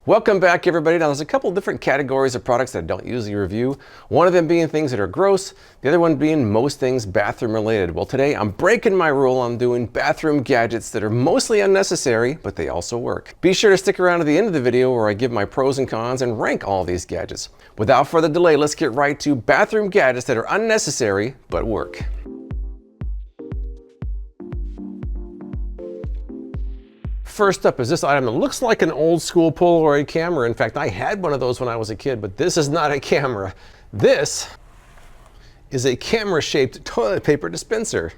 Welcome back, everybody. Now, there's a couple different categories of products that I don't usually review. One of them being things that are gross, the other one being most things bathroom related. Well, today I'm breaking my rule. I'm doing bathroom gadgets that are mostly unnecessary, but they also work. Be sure to stick around to the end of the video where I give my pros and cons and rank all these gadgets. Without further delay, let's get right to bathroom gadgets that are unnecessary, but work. First up is this item that looks like an old school Polaroid camera. In fact, I had one of those when I was a kid, but this is not a camera. This is a camera-shaped toilet paper dispenser.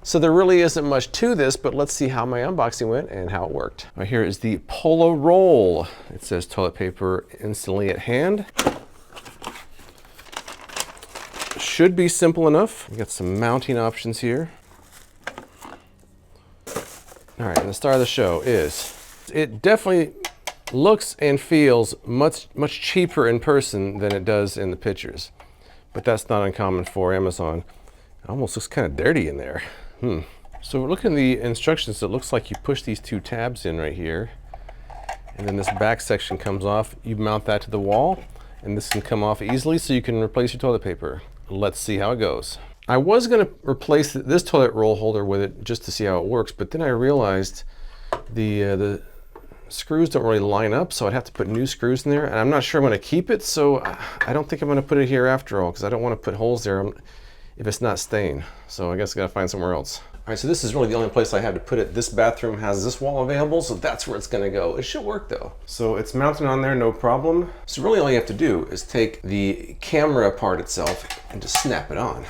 So there really isn't much to this, but let's see how my unboxing went and how it worked. Right here is the Polaroid. It says toilet paper instantly at hand. Should be simple enough. We got some mounting options here. All right, and the star of the show is, it definitely looks and feels much cheaper in person than it does in the pictures. But that's not uncommon for Amazon. It almost looks kind of dirty in there. So we're looking at the instructions. It looks like you push these two tabs in right here, and then this back section comes off. You mount that to the wall, and this can come off easily so you can replace your toilet paper. Let's see how it goes. I was going to replace this toilet roll holder with it just to see how it works, but then I realized the screws don't really line up, so I'd have to put new screws in there, and I'm not sure I'm going to keep it, so I don't think I'm going to put it here after all, because I don't want to put holes there if it's not staying. So I guess I got to find somewhere else. All right, so this is really the only place I had to put it. This bathroom has this wall available, so that's where it's going to go. It should work though. So it's mounted on there, no problem. So really all you have to do is take the camera part itself and just snap it on.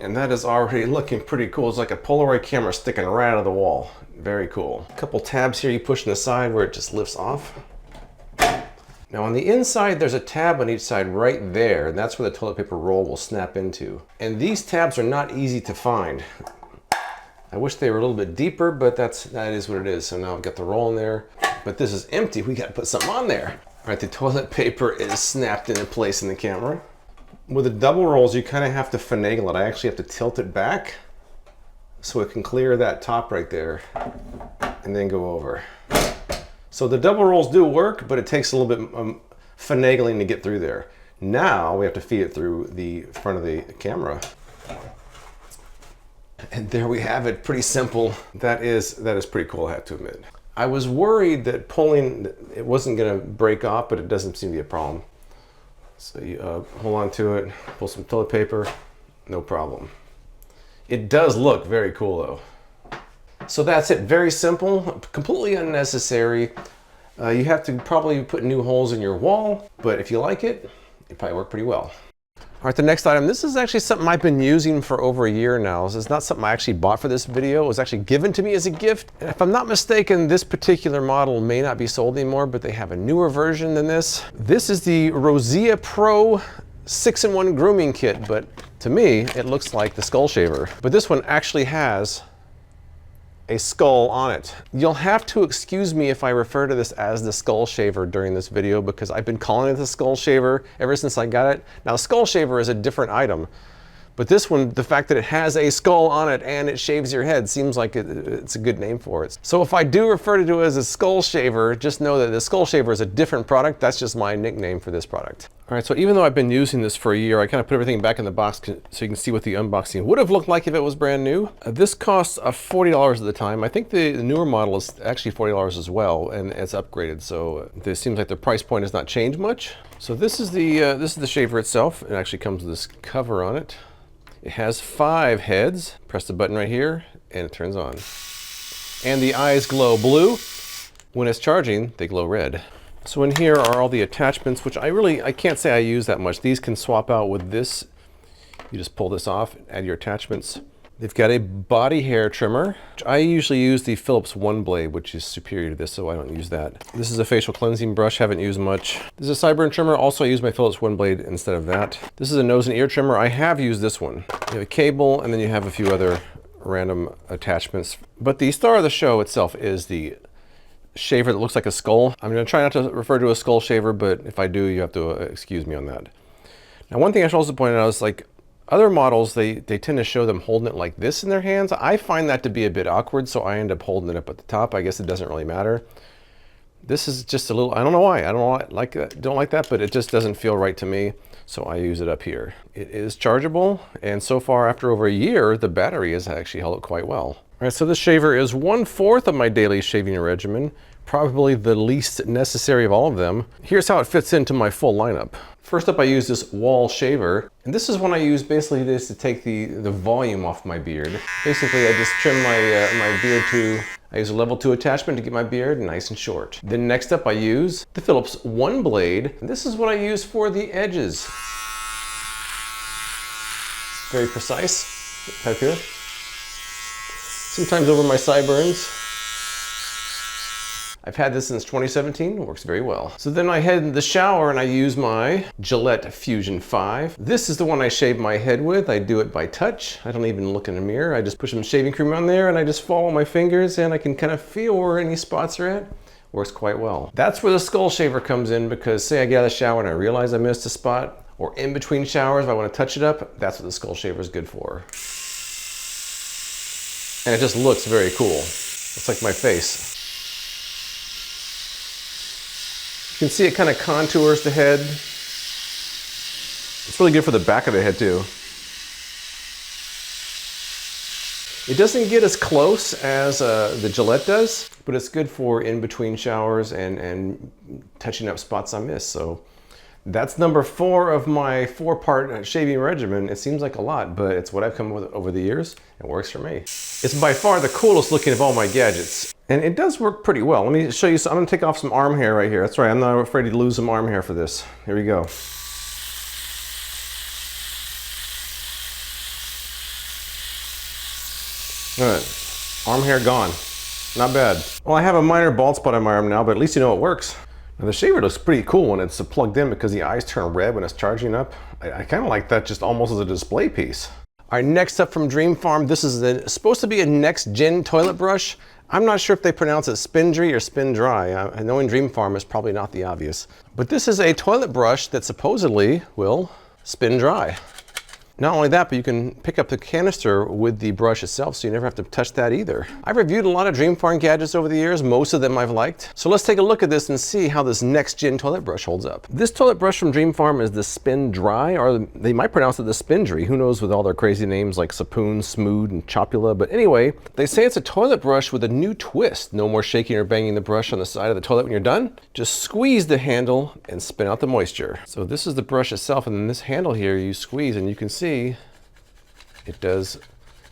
And that is already looking pretty cool. It's like a Polaroid camera sticking right out of the wall. Very cool. A couple tabs here you push on the side where it just lifts off. Now on the inside, there's a tab on each side right there, and that's where the toilet paper roll will snap into. And these tabs are not easy to find. I wish they were a little bit deeper, but that is what it is. So now I've got the roll in there, but this is empty. We got to put something on there. All right, the toilet paper is snapped into place in the camera. With the double rolls, you kind of have to finagle it. I actually have to tilt it back so it can clear that top right there and then go over. So the double rolls do work, but it takes a little bit finagling to get through there. Now we have to feed it through the front of the camera. And there we have it, pretty simple. That is pretty cool, I have to admit. I was worried that pulling, it wasn't gonna break off, but it doesn't seem to be a problem. So you hold on to it, pull some toilet paper, no problem. It does look very cool though. So that's it, very simple, completely unnecessary. You have to probably put new holes in your wall, but if you like it, it probably work pretty well. All right, the next item, this is actually something I've been using for over a year now. This is not something I actually bought for this video. It was actually given to me as a gift. And if I'm not mistaken, this particular model may not be sold anymore, but they have a newer version than this. This is the Rozia Pro 6-in-1 grooming kit, but to me, it looks like the skull shaver. But this one actually has a skull on it. You'll have to excuse me if I refer to this as the skull shaver during this video, because I've been calling it the skull shaver ever since I got it. Now, the skull shaver is a different item, but this one, the fact that it has a skull on it and it shaves your head seems like it's a good name for it. So if I do refer to it as a skull shaver, just know that the skull shaver is a different product. That's just my nickname for this product. All right, so even though I've been using this for a year, I kind of put everything back in the box so you can see what the unboxing would have looked like if it was brand new. This costs $40 at the time. I think the newer model is actually $40 as well, and it's upgraded. So it seems like the price point has not changed much. So this is the shaver itself. It actually comes with this cover on it. It has 5 heads. Press the button right here, and it turns on. And the eyes glow blue. When it's charging, they glow red. So in here are all the attachments, which I can't say I use that much. These can swap out with this. You just pull this off, add your attachments. They've got a body hair trimmer. I usually use the Philips One Blade, which is superior to this, so I don't use that. This is a facial cleansing brush, haven't used much. This is a sideburn trimmer. Also, I use my Philips One Blade instead of that. This is a nose and ear trimmer. I have used this one. You have a cable, and then you have a few other random attachments. But the star of the show itself is the shaver that looks like a skull. I'm going to try not to refer to a skull shaver, but if I do, you have to excuse me on that. Now, one thing I should also point out is, like, other models, they tend to show them holding it like this in their hands. I find that to be a bit awkward, so I end up holding it up at the top. I guess it doesn't really matter. This is just a little, I don't know why. I don't like that, don't like that, but it just doesn't feel right to me. So I use it up here. It is chargeable, and so far after over a year, the battery has actually held up quite well. All right, so this shaver is 1/4 of my daily shaving regimen, probably the least necessary of all of them. Here's how it fits into my full lineup. First up, I use this wall shaver, and this is one I use basically just to take the volume off my beard. Basically, I just trim my beard to, I use a level 2 attachment to get my beard nice and short. Then next up, I use the Philips One Blade. And this is what I use for the edges. Very precise, right here. Sometimes over my sideburns. I've had this since 2017, it works very well. So then I head in the shower and I use my Gillette Fusion 5. This is the one I shave my head with. I do it by touch. I don't even look in the mirror. I just push some shaving cream on there and I just follow my fingers and I can kind of feel where any spots are at. Works quite well. That's where the skull shaver comes in, because say I get out of the shower and I realize I missed a spot, or in between showers if I want to touch it up, that's what the skull shaver is good for. And it just looks very cool. It's like my face. You can see it kind of contours the head. It's really good for the back of the head too. It doesn't get as close as the Gillette does, but it's good for in between showers and touching up spots I miss. So that's number 4 of my 4-part shaving regimen. It seems like a lot, but it's what I've come up with over the years. It works for me. It's by far the coolest looking of all my gadgets. And it does work pretty well. Let me show you, I'm gonna take off some arm hair right here. That's right, I'm not afraid to lose some arm hair for this. Here we go. All right, arm hair gone. Not bad. Well, I have a minor bald spot on my arm now, but at least you know it works. Now the shaver looks pretty cool when it's plugged in, because the eyes turn red when it's charging up. I kind of like that just almost as a display piece. All right, next up from Dreamfarm, this is supposed to be a next-gen toilet brush. I'm not sure if they pronounce it Spindry or Spindry. I know in Dreamfarm is probably not the obvious. But this is a toilet brush that supposedly will spin dry. Not only that, but you can pick up the canister with the brush itself, so you never have to touch that either. I've reviewed a lot of Dreamfarm gadgets over the years. Most of them I've liked. So let's take a look at this and see how this next-gen toilet brush holds up. This toilet brush from Dreamfarm is the Spindry, or they might pronounce it the Spindry. Who knows with all their crazy names like Sapoon, Smood, and Chopula. But anyway, they say it's a toilet brush with a new twist. No more shaking or banging the brush on the side of the toilet when you're done. Just squeeze the handle and spin out the moisture. So this is the brush itself, and then this handle here you squeeze, and you can see it does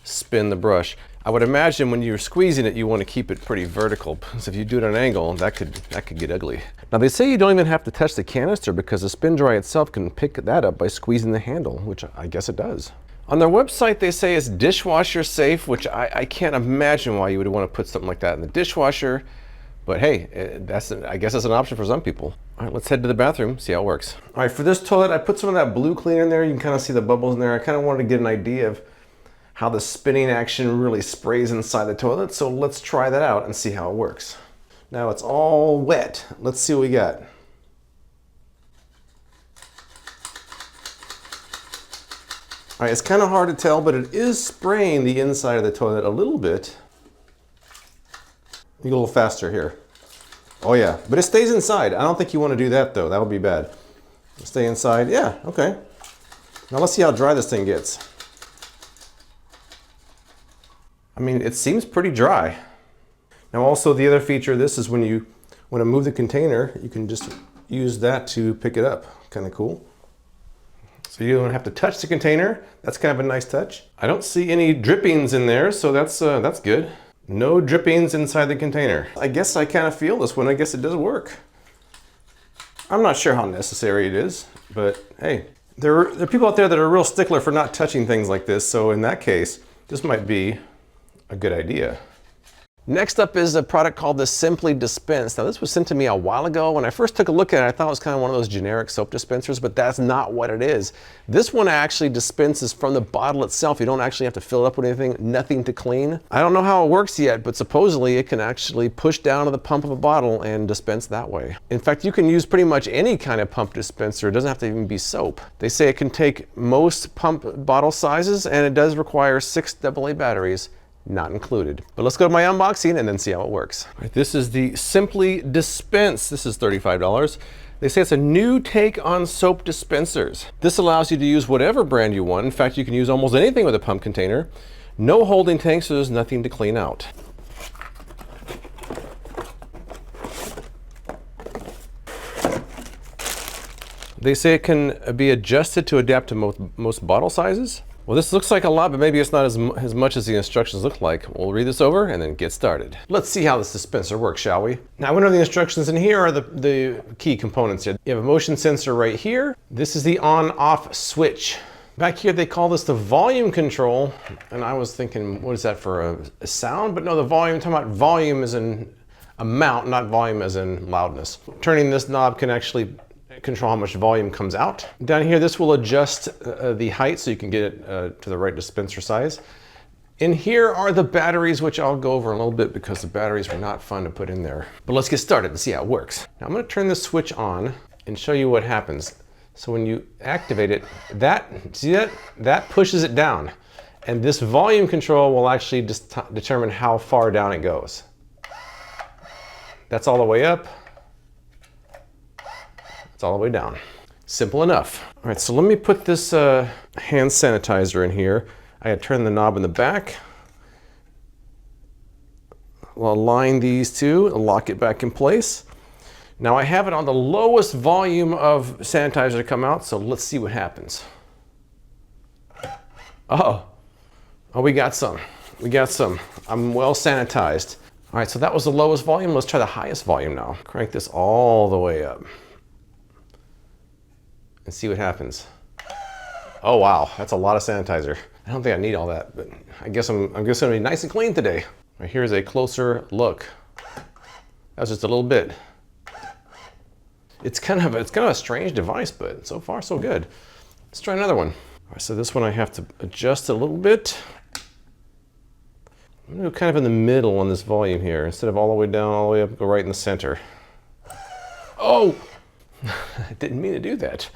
spin the brush. I would imagine when you're squeezing it, you want to keep it pretty vertical, because if you do it at an angle, that could get ugly. Now they say you don't even have to touch the canister, because the Spindry itself can pick that up by squeezing the handle, which I guess it does. On their website, they say it's dishwasher safe, which I can't imagine why you would want to put something like that in the dishwasher. But hey, I guess that's an option for some people. All right, let's head to the bathroom, see how it works. All right, for this toilet, I put some of that blue cleaner in there. You can kind of see the bubbles in there. I kind of wanted to get an idea of how the spinning action really sprays inside the toilet. So let's try that out and see how it works. Now it's all wet. Let's see what we got. All right, it's kind of hard to tell, but it is spraying the inside of the toilet a little bit. You go a little faster here. Oh yeah, but it stays inside. I don't think you want to do that though. That would be bad. Stay inside. Yeah, okay. Now let's see how dry this thing gets. I mean, it seems pretty dry. Now also the other feature of this is when you want to move the container, you can just use that to pick it up. Kind of cool. So you don't have to touch the container. That's kind of a nice touch. I don't see any drippings in there, so that's good. No drippings inside the container. I guess I kind of feel this one. I guess it does work. I'm not sure how necessary it is, but hey, there are people out there that are real stickler for not touching things like this. So in that case, this might be a good idea. Next up is a product called the Simply Dispense. Now this was sent to me a while ago. When I first took a look at it, I thought it was kind of one of those generic soap dispensers, but that's not what it is. This one actually dispenses from the bottle itself. You don't actually have to fill it up with anything, nothing to clean. I don't know how it works yet, but supposedly it can actually push down to the pump of a bottle and dispense that way. In fact, you can use pretty much any kind of pump dispenser. It doesn't have to even be soap. They say it can take most pump bottle sizes, and it does require 6 AA batteries. not included. But let's go to my unboxing and then see how it works. All right, this is the Simply Dispense. This is $35. They say it's a new take on soap dispensers. This allows you to use whatever brand you want. In fact, you can use almost anything with a pump container. No holding tank, so there's nothing to clean out. They say it can be adjusted to adapt to most bottle sizes. Well, this looks like a lot, but maybe it's not as much as the instructions look like. We'll read this over and then get started. Let's see how this dispenser works, shall we? Now, one of the instructions in here are the key components here. You have a motion sensor right here. This is the on-off switch. Back here, they call this the volume control. And I was thinking, what is that for a sound? But no, the volume, I'm talking about volume as in amount, not volume as in loudness. Turning this knob can actually control how much volume comes out. Down here, this will adjust the height so you can get it to the right dispenser size. In here are the batteries, which I'll go over a little bit because the batteries were not fun to put in there. But let's get started and see how it works. Now I'm going to turn this switch on and show you what happens. So when you activate it, that pushes it down. And this volume control will actually just determine how far down it goes. That's all the way up. It's all the way down. Simple enough. All right, so let me put this hand sanitizer in here. I gotta turn the knob in the back. I'll align these two and lock it back in place. Now I have it on the lowest volume of sanitizer to come out, so let's see what happens. Oh, we got some. We got some. I'm well sanitized. All right, so that was the lowest volume. Let's try the highest volume now. Crank this all the way up and see what happens. Oh wow, that's a lot of sanitizer. I don't think I need all that, but I guess I'm just gonna be nice and clean today. Right, here's a closer look. That was just a little bit. It's kind of a strange device, but so far so good. Let's try another one. All right, so this one I have to adjust a little bit. I'm gonna go kind of in the middle on this volume here. Instead of all the way down, all the way up, go right in the center. Oh, I didn't mean to do that.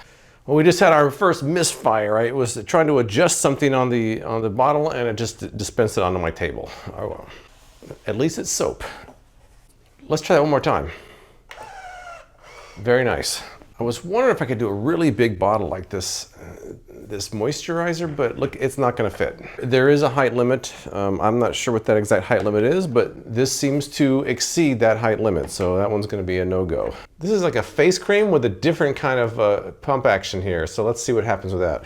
Well, we just had our first misfire. Right? It was trying to adjust something on the bottle, and it just dispensed it onto my table. Oh well. At least it's soap. Let's try that one more time. Very nice. I was wondering if I could do a really big bottle like this, this moisturizer, but look, it's not gonna fit. There is a height limit. I'm not sure what that exact height limit is, but this seems to exceed that height limit, so that one's gonna be a no-go. This is like a face cream with a different kind of pump action here, so let's see what happens with that.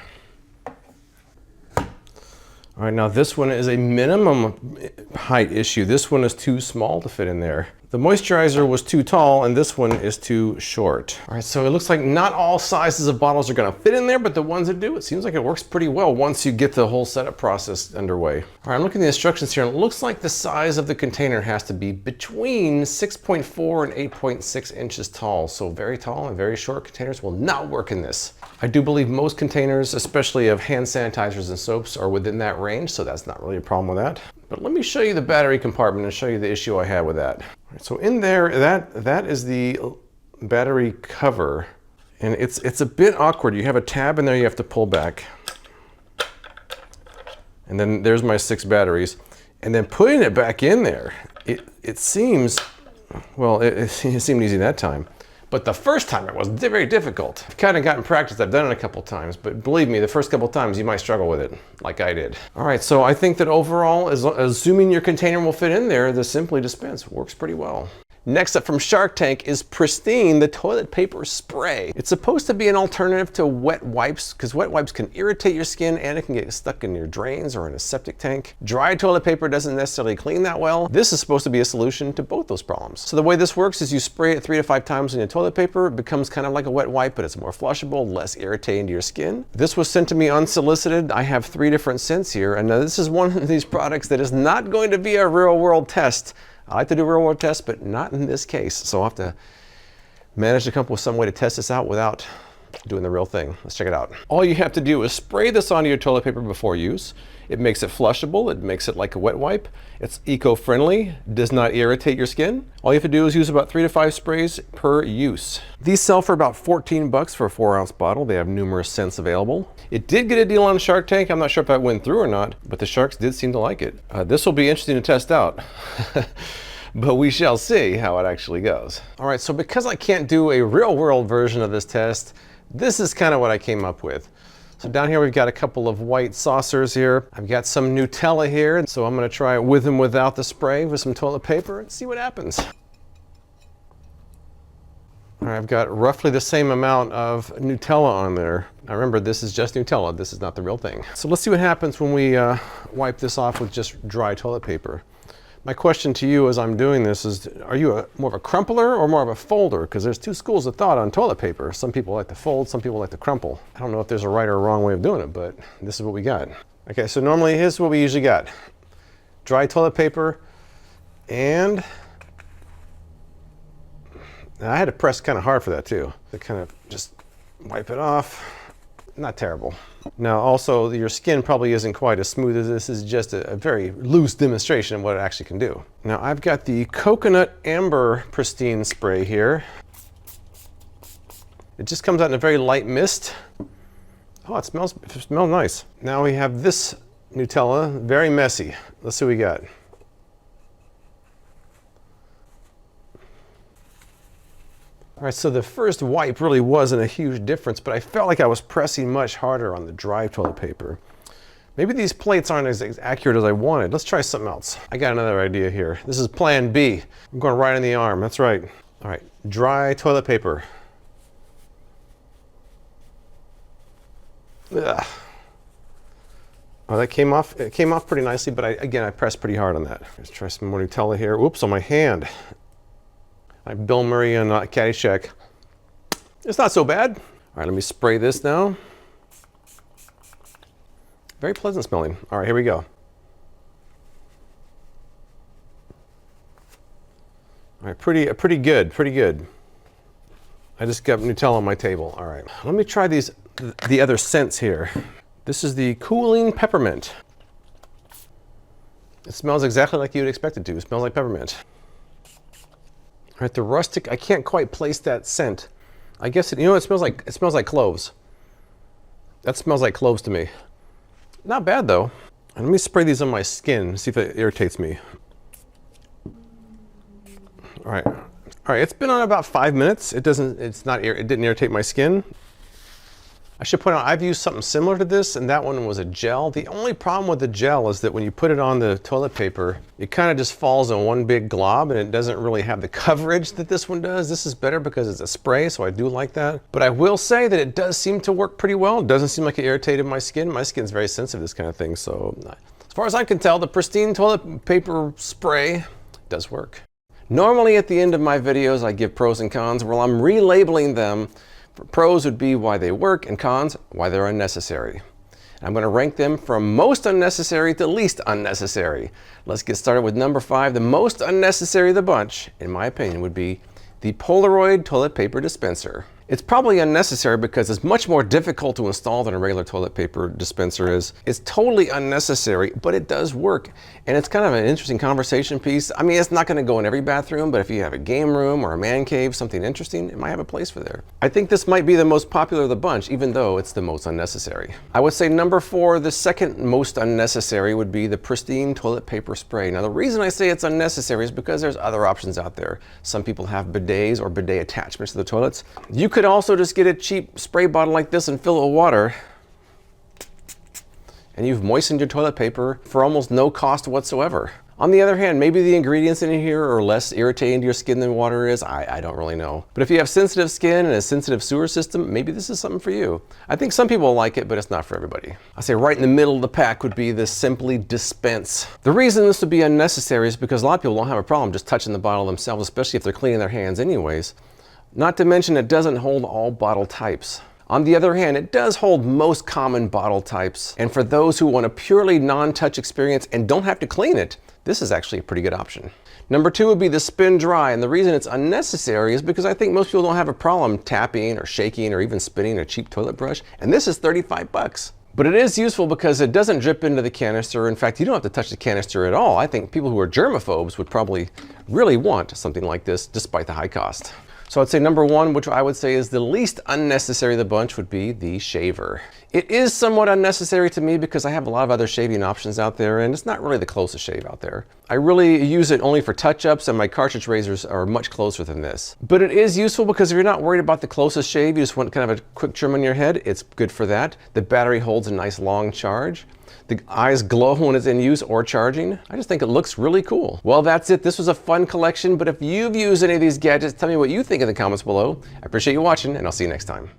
All right, now this one is a minimum height issue. This one is too small to fit in there. The moisturizer was too tall and this one is too short. All right, so it looks like not all sizes of bottles are gonna fit in there, but the ones that do, it seems like it works pretty well once you get the whole setup process underway. All right, I'm looking at the instructions here and it looks like the size of the container has to be between 6.4 and 8.6 inches tall. So very tall and very short containers will not work in this. I do believe most containers, especially of hand sanitizers and soaps, are within that range, so that's not really a problem with that. But let me show you the battery compartment and show you the issue I had with that. Right, so in there, that is the battery cover, and it's a bit awkward. You have a tab in there you have to pull back. And then there's my 6 batteries. And then putting it back in there, it seems, well, it seemed easy that time. But the first time it was very difficult. I've kind of gotten practice, I've done it a couple times, but believe me, the first couple times you might struggle with it, like I did. All right, so I think that overall, assuming your container will fit in there, the Simply Dispense works pretty well. Next up from Shark Tank is Pristine, the toilet paper spray. It's supposed to be an alternative to wet wipes because wet wipes can irritate your skin and it can get stuck in your drains or in a septic tank. Dry toilet paper doesn't necessarily clean that well. This is supposed to be a solution to both those problems. So the way this works is you spray it 3 to 5 times on your toilet paper. It becomes kind of like a wet wipe, but it's more flushable, less irritating to your skin. This was sent to me unsolicited. I have 3 different scents here, and now this is one of these products that is not going to be a real world test. I like to do real world tests, but not in this case. So I'll have to manage to come up with some way to test this out without doing the real thing. Let's check it out. All you have to do is spray this onto your toilet paper before use. It makes it flushable. It makes it like a wet wipe. It's eco-friendly, does not irritate your skin. All you have to do is use about 3 to 5 sprays per use. These sell for about 14 bucks for a 4-ounce bottle. They have numerous scents available. It did get a deal on Shark Tank. I'm not sure if that went through or not, but the sharks did seem to like it. This will be interesting to test out. But we shall see how it actually goes. All right, so because I can't do a real world version of this test, this is kind of what I came up with. So down here we've got a couple of white saucers here. I've got some Nutella here, so I'm gonna try it with and without the spray with some toilet paper and see what happens. All right, I've got roughly the same amount of Nutella on there. Now remember, this is just Nutella, this is not the real thing. So let's see what happens when we wipe this off with just dry toilet paper. My question to you as I'm doing this is, are you more of a crumpler or more of a folder? Because there's 2 schools of thought on toilet paper. Some people like to fold, some people like to crumple. I don't know if there's a right or a wrong way of doing it, but this is what we got. Okay, so normally here's what we usually got. Dry toilet paper, and I had to press kind of hard for that too. To kind of just wipe it off. Not terrible. Now also, your skin probably isn't quite as smooth as this. Is just a very loose demonstration of what it actually can do. Now I've got the coconut amber Pristine spray here. It just comes out in a very light mist. Oh, it smells nice. Now we have this Nutella, very messy. Let's see what we got. All right, so the first wipe really wasn't a huge difference, but I felt like I was pressing much harder on the dry toilet paper. Maybe these plates aren't as accurate as I wanted. Let's try something else. I got another idea here. This is plan B. I'm going right on the arm, that's right. All right, dry toilet paper. Ugh. Oh, that came off. It came off pretty nicely, but again, I pressed pretty hard on that. Let's try some more Nutella here. Oops, on my hand. Like Bill Murray and Caddyshack. It's not so bad. All right, let me spray this now. Very pleasant smelling. All right, here we go. All right, pretty good. I just got Nutella on my table. All right, let me try the other scents here. This is the cooling peppermint. It smells exactly like you'd expect it to. It smells like peppermint. All right, the rustic, I can't quite place that scent. I guess, you know what it smells like? It smells like cloves. That smells like cloves to me. Not bad though. And let me spray these on my skin, see if it irritates me. All right, it's been on about 5 minutes. It didn't irritate my skin. I should point out, I've used something similar to this, and that one was a gel. The only problem with the gel is that when you put it on the toilet paper, it kind of just falls in one big glob, and it doesn't really have the coverage that this one does. This is better because it's a spray, so I do like that. But I will say that it does seem to work pretty well. It doesn't seem like it irritated my skin. My skin's very sensitive to this kind of thing, so as far as I can tell, the Pristine toilet paper spray does work. Normally at the end of my videos, I give pros and cons. Well, I'm relabeling them. Pros would be why they work, and cons, why they're unnecessary. I'm going to rank them from most unnecessary to least unnecessary. Let's get started with number 5. The most unnecessary of the bunch, in my opinion, would be the Polaroid toilet paper dispenser. It's probably unnecessary because it's much more difficult to install than a regular toilet paper dispenser is. It's totally unnecessary, but it does work. And it's kind of an interesting conversation piece. I mean, it's not gonna go in every bathroom, but if you have a game room or a man cave, something interesting, it might have a place for there. I think this might be the most popular of the bunch, even though it's the most unnecessary. I would say number 4, the second most unnecessary would be the Pristine toilet paper spray. Now, the reason I say it's unnecessary is because there's other options out there. Some people have bidets or bidet attachments to the toilets. You could also just get a cheap spray bottle like this and fill it with water, and you've moistened your toilet paper for almost no cost whatsoever. On the other hand, maybe the ingredients in here are less irritating to your skin than water is. I don't really know. But if you have sensitive skin and a sensitive sewer system, maybe this is something for you. I think some people like it, but it's not for everybody. I say right in the middle of the pack would be the Simply Dispense. The reason this would be unnecessary is because a lot of people don't have a problem just touching the bottle themselves, especially if they're cleaning their hands anyways. Not to mention it doesn't hold all bottle types. On the other hand, it does hold most common bottle types. And for those who want a purely non-touch experience and don't have to clean it, this is actually a pretty good option. Number 2 would be the Spin Dry, and the reason it's unnecessary is because I think most people don't have a problem tapping or shaking or even spinning a cheap toilet brush, and this is 35 bucks. But it is useful because it doesn't drip into the canister. In fact, you don't have to touch the canister at all. I think people who are germaphobes would probably really want something like this despite the high cost. So I'd say number 1, which I would say is the least unnecessary of the bunch, would be the shaver. It is somewhat unnecessary to me because I have a lot of other shaving options out there, and it's not really the closest shave out there. I really use it only for touch-ups, and my cartridge razors are much closer than this. But it is useful because if you're not worried about the closest shave, you just want kind of a quick trim on your head, it's good for that. The battery holds a nice long charge. The eyes glow when it's in use or charging. I just think it looks really cool. Well, that's it. This was a fun collection, but if you've used any of these gadgets, tell me what you think in the comments below. I appreciate you watching, and I'll see you next time.